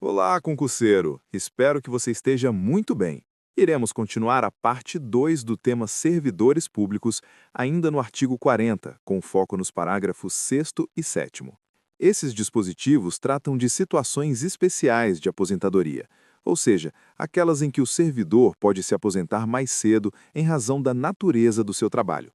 Olá, concurseiro! Espero que você esteja muito bem. Iremos continuar a parte 2 do tema servidores públicos, ainda no artigo 40, com foco nos parágrafos 6º e 7º. Esses dispositivos tratam de situações especiais de aposentadoria, ou seja, aquelas em que o servidor pode se aposentar mais cedo em razão da natureza do seu trabalho.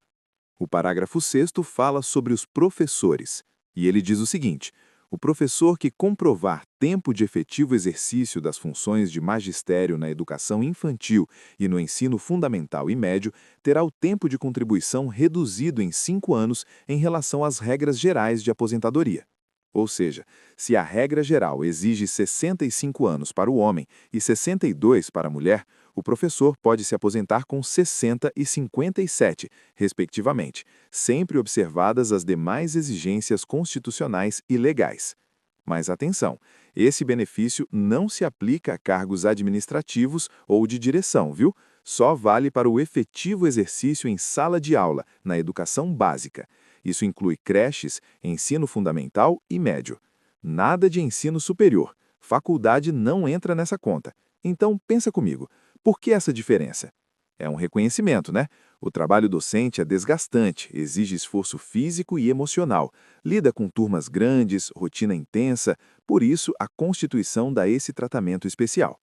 O parágrafo 6º fala sobre os professores, e ele diz o seguinte: o professor que comprovar tempo de efetivo exercício das funções de magistério na educação infantil e no ensino fundamental e médio terá o tempo de contribuição reduzido em 5 anos em relação às regras gerais de aposentadoria. Ou seja, se a regra geral exige 65 anos para o homem e 62 para a mulher, o professor pode se aposentar com 60 e 57, respectivamente, sempre observadas as demais exigências constitucionais e legais. Mas atenção, esse benefício não se aplica a cargos administrativos ou de direção, viu? Só vale para o efetivo exercício em sala de aula, na educação básica. Isso inclui creches, ensino fundamental e médio. Nada de ensino superior. Faculdade não entra nessa conta. Então, pensa comigo, por que essa diferença? É um reconhecimento, né? O trabalho docente é desgastante, exige esforço físico e emocional, lida com turmas grandes, rotina intensa, por isso a Constituição dá esse tratamento especial.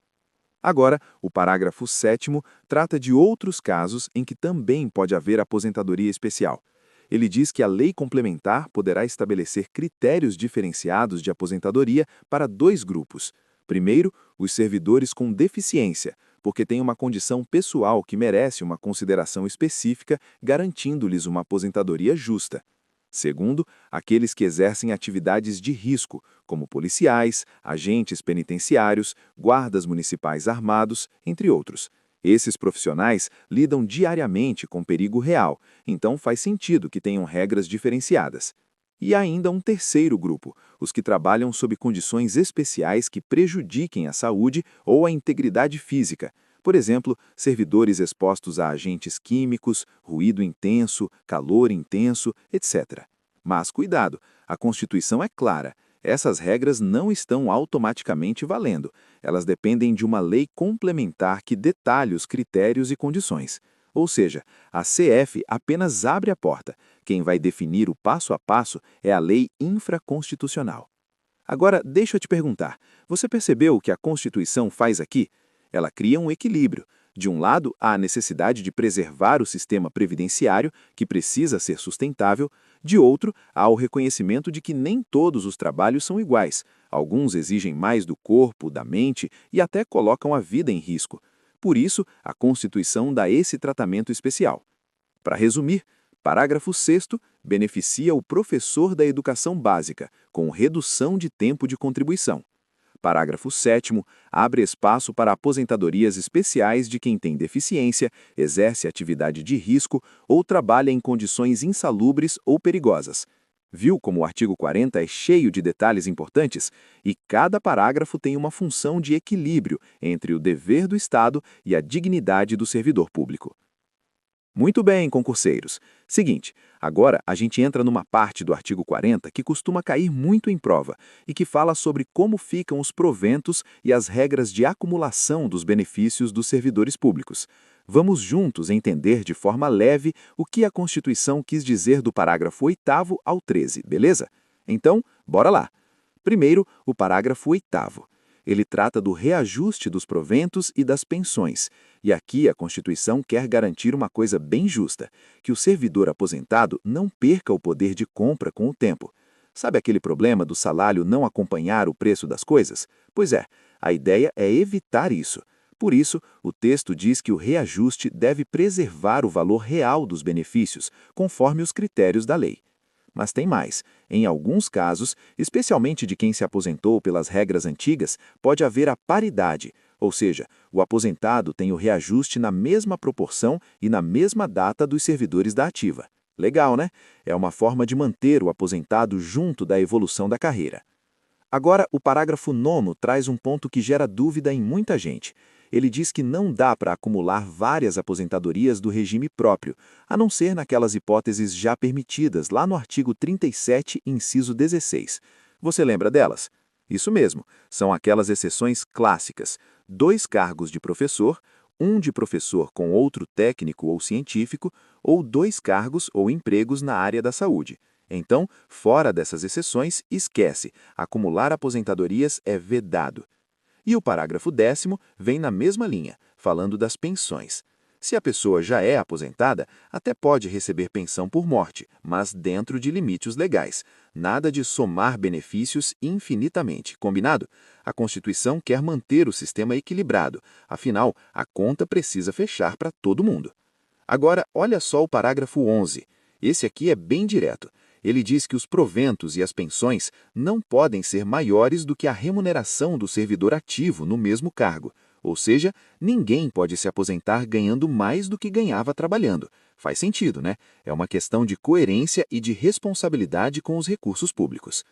Agora, o parágrafo 7º trata de outros casos em que também pode haver aposentadoria especial. Ele diz que a lei complementar poderá estabelecer critérios diferenciados de aposentadoria para dois grupos. Primeiro, os servidores com deficiência, porque têm uma condição pessoal que merece uma consideração específica, garantindo-lhes uma aposentadoria justa. Segundo, aqueles que exercem atividades de risco, como policiais, agentes penitenciários, guardas municipais armados, entre outros. Esses profissionais lidam diariamente com perigo real, então faz sentido que tenham regras diferenciadas. E ainda um terceiro grupo, os que trabalham sob condições especiais que prejudiquem a saúde ou a integridade física. Por exemplo, servidores expostos a agentes químicos, ruído intenso, calor intenso, etc. Mas cuidado, a Constituição é clara. Essas regras não estão automaticamente valendo. Elas dependem de uma lei complementar que detalhe os critérios e condições. Ou seja, a CF apenas abre a porta. Quem vai definir o passo a passo é a lei infraconstitucional. Agora, deixa eu te perguntar, você percebeu o que a Constituição faz aqui? Ela cria um equilíbrio. De um lado, há a necessidade de preservar o sistema previdenciário, que precisa ser sustentável. De outro, há o reconhecimento de que nem todos os trabalhos são iguais. Alguns exigem mais do corpo, da mente e até colocam a vida em risco. Por isso, a Constituição dá esse tratamento especial. Para resumir, parágrafo 6º beneficia o professor da educação básica, com redução de tempo de contribuição. Parágrafo 7º abre espaço para aposentadorias especiais de quem tem deficiência, exerce atividade de risco ou trabalha em condições insalubres ou perigosas. Viu como o artigo 40 é cheio de detalhes importantes? E cada parágrafo tem uma função de equilíbrio entre o dever do Estado e a dignidade do servidor público. Muito bem, concurseiros. Seguinte, agora a gente entra numa parte do artigo 40 que costuma cair muito em prova e que fala sobre como ficam os proventos e as regras de acumulação dos benefícios dos servidores públicos. Vamos juntos entender de forma leve o que a Constituição quis dizer do parágrafo 8º ao 13, beleza? Então, bora lá. Primeiro, o parágrafo 8º. Ele trata do reajuste dos proventos e das pensões. E aqui a Constituição quer garantir uma coisa bem justa, que o servidor aposentado não perca o poder de compra com o tempo. Sabe aquele problema do salário não acompanhar o preço das coisas? Pois é, a ideia é evitar isso. Por isso, o texto diz que o reajuste deve preservar o valor real dos benefícios, conforme os critérios da lei. Mas tem mais. Em alguns casos, especialmente de quem se aposentou pelas regras antigas, pode haver a paridade, ou seja, o aposentado tem o reajuste na mesma proporção e na mesma data dos servidores da ativa. Legal, né? É uma forma de manter o aposentado junto da evolução da carreira. Agora, o parágrafo 9º traz um ponto que gera dúvida em muita gente. Ele diz que não dá para acumular várias aposentadorias do regime próprio, a não ser naquelas hipóteses já permitidas lá no artigo 37, inciso 16. Você lembra delas? Isso mesmo, são aquelas exceções clássicas: 2 cargos de professor, um de professor com outro técnico ou científico, ou 2 cargos ou empregos na área da saúde. Então, fora dessas exceções, esquece, acumular aposentadorias é vedado. E o parágrafo 10º vem na mesma linha, falando das pensões. Se a pessoa já é aposentada, até pode receber pensão por morte, mas dentro de limites legais. Nada de somar benefícios infinitamente, combinado? A Constituição quer manter o sistema equilibrado, afinal, a conta precisa fechar para todo mundo. Agora, olha só o parágrafo 11. Esse aqui é bem direto. Ele diz que os proventos e as pensões não podem ser maiores do que a remuneração do servidor ativo no mesmo cargo. Ou seja, ninguém pode se aposentar ganhando mais do que ganhava trabalhando. Faz sentido, né? É uma questão de coerência e de responsabilidade com os recursos públicos.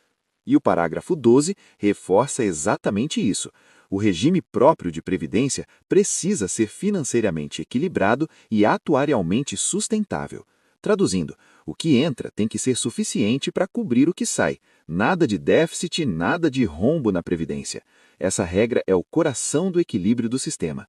E o parágrafo 12 reforça exatamente isso. O regime próprio de previdência precisa ser financeiramente equilibrado e atuarialmente sustentável. Traduzindo, o que entra tem que ser suficiente para cobrir o que sai. Nada de déficit, nada de rombo na Previdência. Essa regra é o coração do equilíbrio do sistema.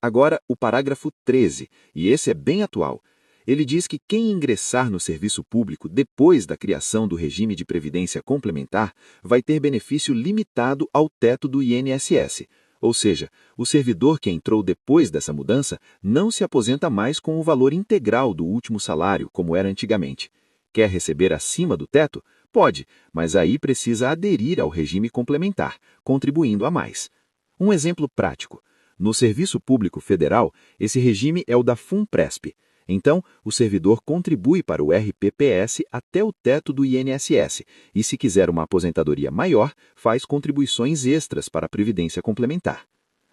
Agora, o parágrafo 13, e esse é bem atual. Ele diz que quem ingressar no serviço público depois da criação do regime de previdência complementar vai ter benefício limitado ao teto do INSS. Ou seja, o servidor que entrou depois dessa mudança não se aposenta mais com o valor integral do último salário, como era antigamente. Quer receber acima do teto? Pode, mas aí precisa aderir ao regime complementar, contribuindo a mais. Um exemplo prático. No Serviço Público Federal, esse regime é o da FUNPRESP. Então, o servidor contribui para o RPPS até o teto do INSS e, se quiser uma aposentadoria maior, faz contribuições extras para a Previdência Complementar.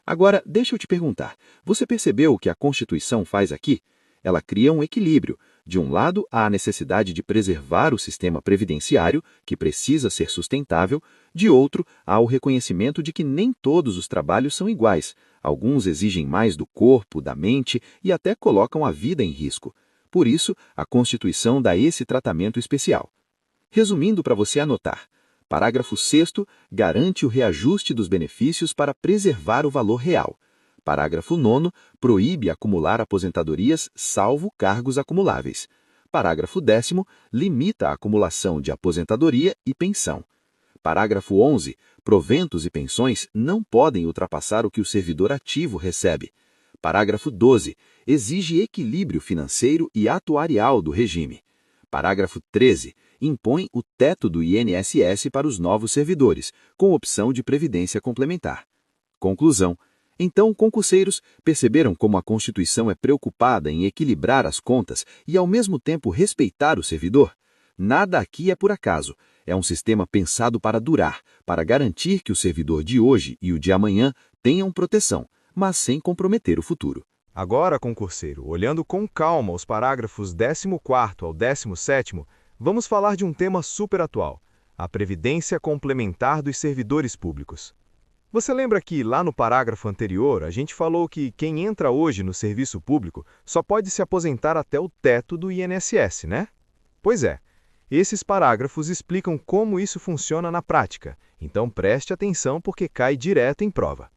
Agora, deixa eu te perguntar, você percebeu o que a Constituição faz aqui? Ela cria um equilíbrio. De um lado, há a necessidade de preservar o sistema previdenciário, que precisa ser sustentável. De outro, há o reconhecimento de que nem todos os trabalhos são iguais. Alguns exigem mais do corpo, da mente e até colocam a vida em risco. Por isso, a Constituição dá esse tratamento especial. Resumindo para você anotar, parágrafo 6º garante o reajuste dos benefícios para preservar o valor real. Parágrafo 9º proíbe acumular aposentadorias salvo cargos acumuláveis. Parágrafo 10º limita a acumulação de aposentadoria e pensão. Parágrafo 11. Proventos e pensões não podem ultrapassar o que o servidor ativo recebe. Parágrafo 12. Exige equilíbrio financeiro e atuarial do regime. Parágrafo 13. Impõe o teto do INSS para os novos servidores, com opção de previdência complementar. Conclusão. Então, concurseiros, perceberam como a Constituição é preocupada em equilibrar as contas e, ao mesmo tempo, respeitar o servidor? Nada aqui é por acaso. É um sistema pensado para durar, para garantir que o servidor de hoje e o de amanhã tenham proteção, mas sem comprometer o futuro. Agora, concurseiro, olhando com calma os parágrafos 14º ao 17º, vamos falar de um tema super atual, a Previdência Complementar dos Servidores Públicos. Você lembra que, lá no parágrafo anterior, a gente falou que quem entra hoje no serviço público só pode se aposentar até o teto do INSS, né? Pois é. Esses parágrafos explicam como isso funciona na prática, então preste atenção porque cai direto em prova.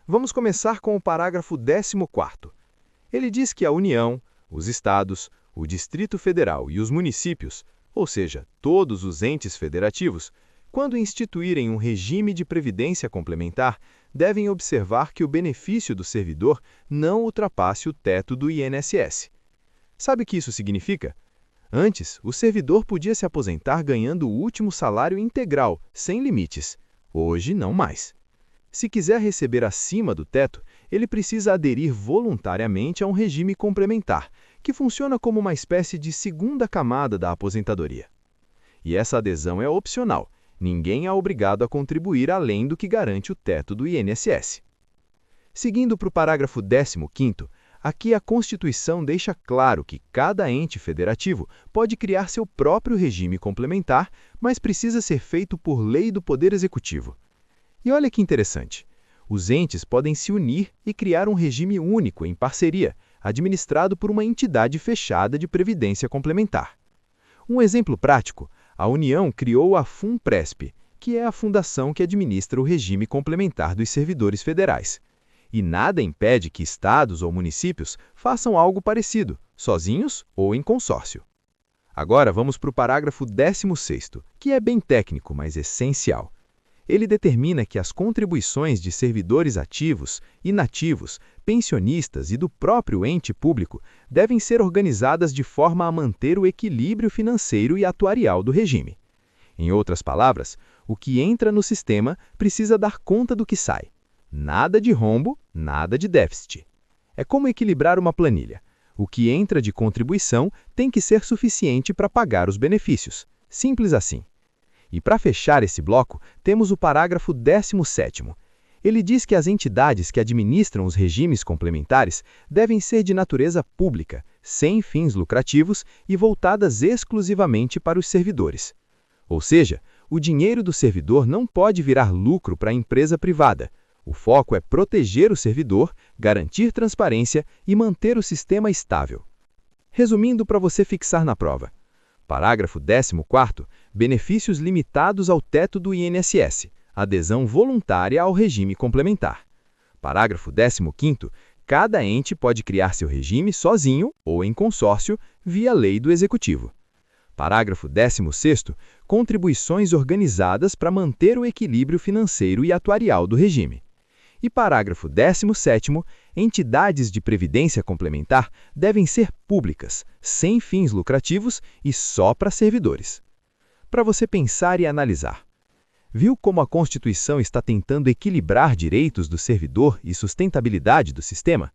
Vamos começar com o parágrafo 14º. Ele diz que a União, os Estados, o Distrito Federal e os municípios, ou seja, todos os entes federativos, quando instituírem um regime de previdência complementar, devem observar que o benefício do servidor não ultrapasse o teto do INSS. Sabe o que isso significa? Antes, o servidor podia se aposentar ganhando o último salário integral, sem limites. Hoje, não mais. Se quiser receber acima do teto, ele precisa aderir voluntariamente a um regime complementar, que funciona como uma espécie de segunda camada da aposentadoria. E essa adesão é opcional. Ninguém é obrigado a contribuir além do que garante o teto do INSS. Seguindo para o parágrafo 15º, aqui a Constituição deixa claro que cada ente federativo pode criar seu próprio regime complementar, mas precisa ser feito por lei do Poder Executivo. E olha que interessante, os entes podem se unir e criar um regime único em parceria, administrado por uma entidade fechada de previdência complementar. Um exemplo prático, a União criou a FUNPRESP, que é a fundação que administra o regime complementar dos servidores federais. E nada impede que estados ou municípios façam algo parecido, sozinhos ou em consórcio. Agora vamos para o parágrafo 16º, que é bem técnico, mas essencial. Ele determina que as contribuições de servidores ativos, inativos, pensionistas e do próprio ente público devem ser organizadas de forma a manter o equilíbrio financeiro e atuarial do regime. Em outras palavras, o que entra no sistema precisa dar conta do que sai. Nada de rombo, nada de déficit. É como equilibrar uma planilha. O que entra de contribuição tem que ser suficiente para pagar os benefícios. Simples assim. E para fechar esse bloco, temos o parágrafo 17º. Ele diz que as entidades que administram os regimes complementares devem ser de natureza pública, sem fins lucrativos e voltadas exclusivamente para os servidores. Ou seja, o dinheiro do servidor não pode virar lucro para a empresa privada. O foco é proteger o servidor, garantir transparência e manter o sistema estável. Resumindo para você fixar na prova. Parágrafo 14º. Benefícios limitados ao teto do INSS. Adesão voluntária ao regime complementar. Parágrafo 15º. Cada ente pode criar seu regime sozinho ou em consórcio via lei do Executivo. Parágrafo 16º. Contribuições organizadas para manter o equilíbrio financeiro e atuarial do regime. E parágrafo 17º, entidades de previdência complementar devem ser públicas, sem fins lucrativos e só para servidores. Para você pensar e analisar. Viu como a Constituição está tentando equilibrar direitos do servidor e sustentabilidade do sistema?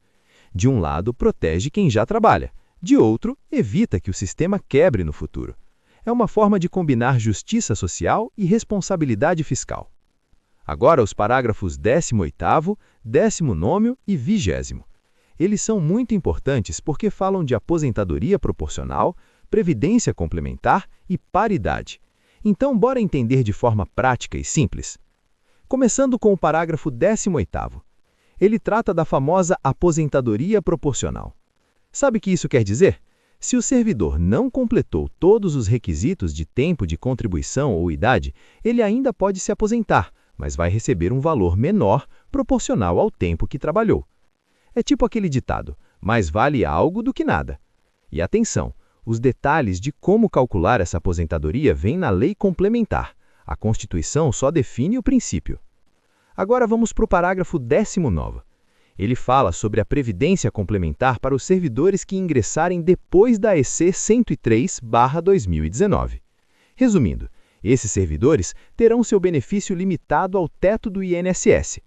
De um lado, protege quem já trabalha. De outro, evita que o sistema quebre no futuro. É uma forma de combinar justiça social e responsabilidade fiscal. Agora os parágrafos 18º, 19º e 20º. Eles são muito importantes porque falam de aposentadoria proporcional, previdência complementar e paridade. Então, bora entender de forma prática e simples. Começando com o parágrafo 18º. Ele trata da famosa aposentadoria proporcional. Sabe o que isso quer dizer? Se o servidor não completou todos os requisitos de tempo de contribuição ou idade, ele ainda pode se aposentar, mas vai receber um valor menor proporcional ao tempo que trabalhou. É tipo aquele ditado, mais vale algo do que nada. E atenção, os detalhes de como calcular essa aposentadoria vêm na lei complementar. A Constituição só define o princípio. Agora vamos para o parágrafo 19º. Ele fala sobre a previdência complementar para os servidores que ingressarem depois da EC 103/2019. Resumindo, esses servidores terão seu benefício limitado ao teto do INSS.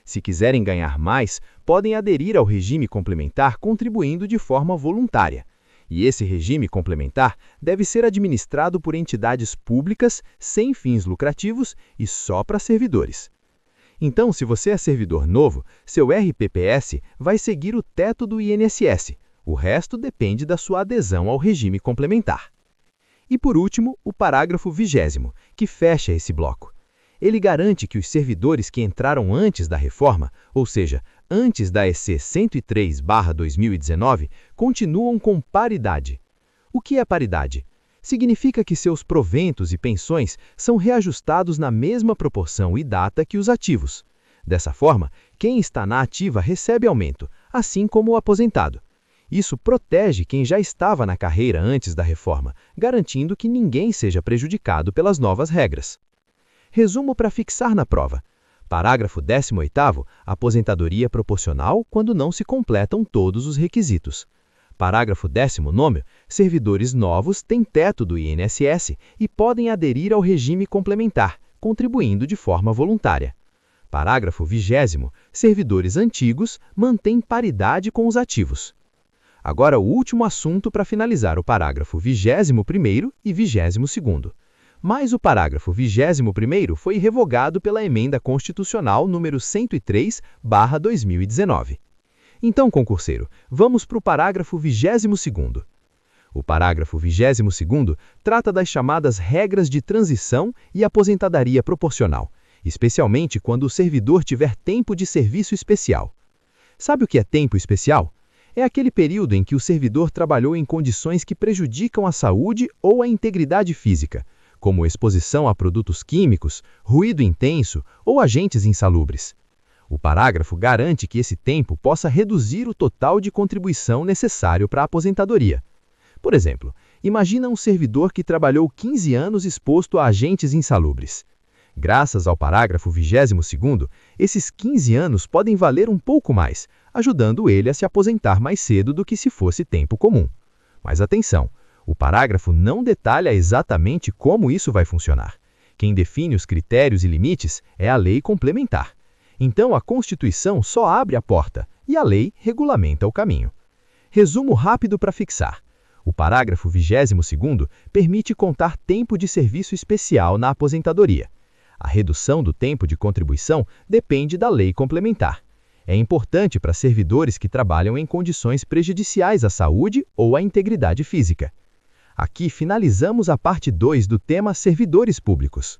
Se quiserem ganhar mais, podem aderir ao regime complementar contribuindo de forma voluntária. E esse regime complementar deve ser administrado por entidades públicas, sem fins lucrativos e só para servidores. Então, se você é servidor novo, seu RPPS vai seguir o teto do INSS. O resto depende da sua adesão ao regime complementar. E por último, o parágrafo 20º, que fecha esse bloco. Ele garante que os servidores que entraram antes da reforma, ou seja, antes da EC 103/2019, continuam com paridade. O que é paridade? Significa que seus proventos e pensões são reajustados na mesma proporção e data que os ativos. Dessa forma, quem está na ativa recebe aumento, assim como o aposentado. Isso protege quem já estava na carreira antes da reforma, garantindo que ninguém seja prejudicado pelas novas regras. Resumo para fixar na prova. Parágrafo 18º, aposentadoria proporcional quando não se completam todos os requisitos. Parágrafo 19º, servidores novos têm teto do INSS e podem aderir ao regime complementar, contribuindo de forma voluntária. Parágrafo 20º, servidores antigos mantêm paridade com os ativos. Agora o último assunto para finalizar o parágrafo 21º e 22º. Mas o parágrafo 21º foi revogado pela Emenda Constitucional número 103/2019. Então, concurseiro, vamos para o parágrafo 22º. O parágrafo 22º trata das chamadas regras de transição e aposentadoria proporcional, especialmente quando o servidor tiver tempo de serviço especial. Sabe o que é tempo especial? É aquele período em que o servidor trabalhou em condições que prejudicam a saúde ou a integridade física, como exposição a produtos químicos, ruído intenso ou agentes insalubres. O parágrafo garante que esse tempo possa reduzir o total de contribuição necessário para a aposentadoria. Por exemplo, imagina um servidor que trabalhou 15 anos exposto a agentes insalubres. Graças ao parágrafo 22º, esses 15 anos podem valer um pouco mais, ajudando ele a se aposentar mais cedo do que se fosse tempo comum. Mas atenção, o parágrafo não detalha exatamente como isso vai funcionar. Quem define os critérios e limites é a lei complementar. Então, a Constituição só abre a porta e a lei regulamenta o caminho. Resumo rápido para fixar. O parágrafo 22º permite contar tempo de serviço especial na aposentadoria. A redução do tempo de contribuição depende da lei complementar. É importante para servidores que trabalham em condições prejudiciais à saúde ou à integridade física. Aqui finalizamos a parte 2 do tema Servidores Públicos.